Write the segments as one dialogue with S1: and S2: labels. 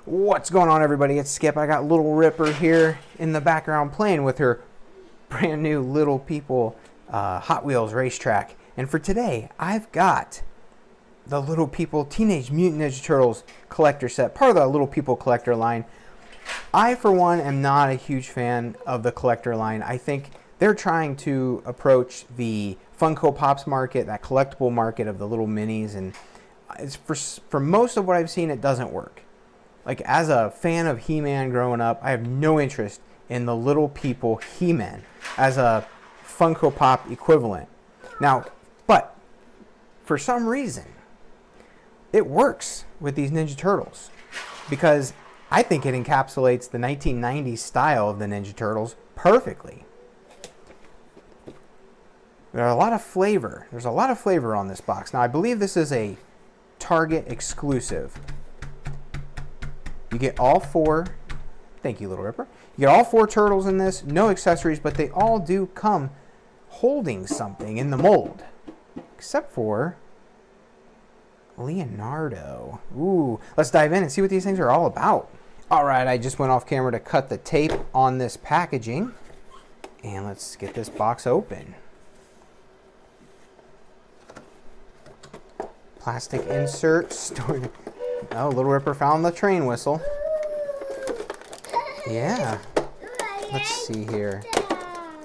S1: What's going on, everybody? It's Skip. I got Little Ripper here in the background playing with her brand new Little People Hot Wheels racetrack. And for today, I've got the Little People Teenage Mutant Ninja Turtles collector set, part of the Little People collector line. I, for one, am not a huge fan of the collector line. I think they're trying to approach the Funko Pops market, that collectible market of the little minis, and it's for most of what I've seen, it doesn't work. Like, as a fan of He-Man growing up, I have no interest in the Little People He-Man as a Funko Pop equivalent. Now, but for some reason, it works with these Ninja Turtles because I think it encapsulates the 1990s style of the Ninja Turtles perfectly. There's a lot of flavor. There's a lot of flavor on this box. Now, I believe this is a Target exclusive. You get all four. Thank you, Little Ripper. You get all four turtles in this. No accessories, but they all do come holding something in the mold. Except for Leonardo. Ooh, let's dive in and see what these things are all about. All right, I just went off camera to cut the tape on this packaging. And let's get this box open. Plastic insert stored. Oh, Little Ripper found the train whistle. Yeah. Let's see here.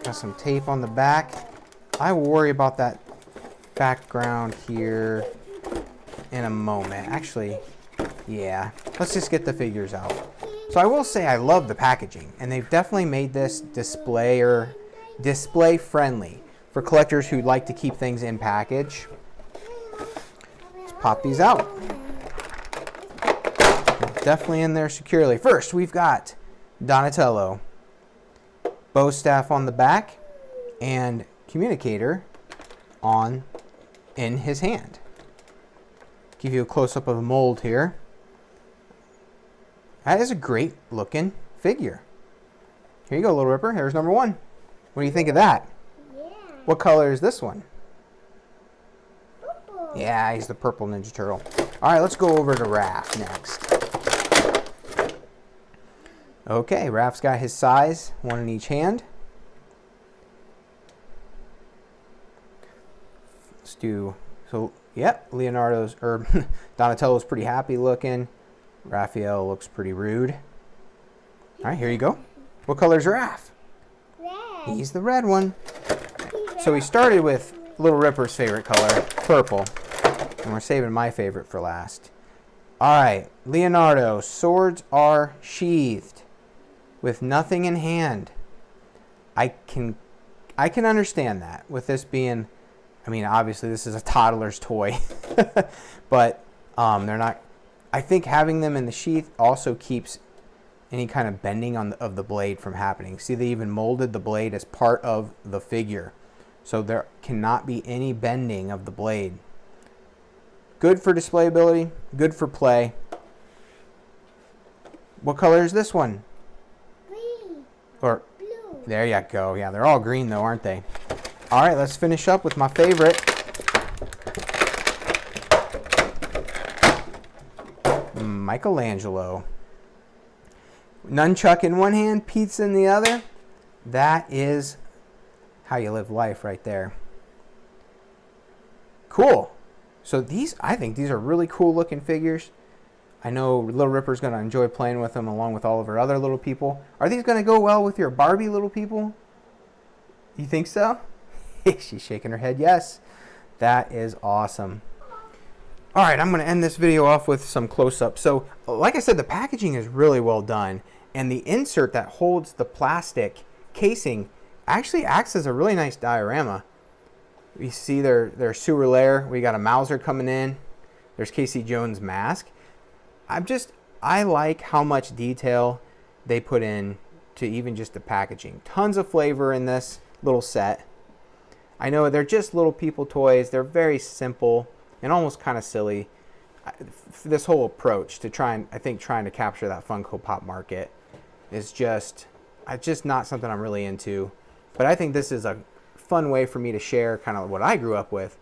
S1: Got some tape on the back. I will worry about that background here in a moment. Actually, yeah. Let's just get the figures out. So I will say I love the packaging, and they've definitely made this display friendly for collectors who like to keep things in package. Let's pop these out. Definitely in there securely. First, we've got Donatello, bow staff on the back, and communicator in his hand. Give you a close-up of the mold here. That is a great looking figure. Here you go, Little Ripper. Here's number one. What do you think of that?
S2: Yeah.
S1: What color is this one?
S2: Purple.
S1: Yeah, he's the purple Ninja Turtle. All right, let's go over to Raph next. Okay, Raph's got his size, one in each hand. Let's do, so, yep, Donatello's pretty happy looking. Raphael looks pretty rude. All right, here you go. What color's Raph?
S2: Red.
S1: He's the red one. So we started with Little Ripper's favorite color, purple. And we're saving my favorite for last. All right, Leonardo, swords are sheathed with nothing in hand. I can understand that with this being, I mean, obviously this is a toddler's toy, but they're not. I think having them in the sheath also keeps any kind of bending of the blade from happening. See, they even molded the blade as part of the figure, so there cannot be any bending of the blade. Good for displayability, good for play. What color is this one?
S2: Green.
S1: Or
S2: Blue.
S1: there you go. Yeah, they're all green though, aren't they? All right, let's finish up with my favorite. Michelangelo. Nunchuck in one hand, pizza in the other. That is how you live life right there. Cool. So I think these are really cool looking figures. I know Little Ripper's going to enjoy playing with them along with all of her other little people. Are these going to go well with your Barbie little people? You think so? She's shaking her head yes. That is awesome. All right, I'm going to end this video off with some close-ups. So, like I said, the packaging is really well done. And the insert that holds the plastic casing actually acts as a really nice diorama. We see their sewer lair. We got a Mauser coming in. There's Casey Jones' mask. I like how much detail they put in to even just the packaging. Tons of flavor in this little set. I know they're just Little People toys. They're very simple and almost kind of silly. This whole approach to trying to capture that Funko Pop market is just not something I'm really into. But I think this is a fun way for me to share kind of what I grew up with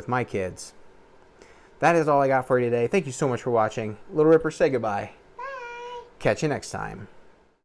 S1: my kids. That is all I got for you today. Thank you so much for watching. Little Ripper, say goodbye.
S2: Bye.
S1: Catch you next time.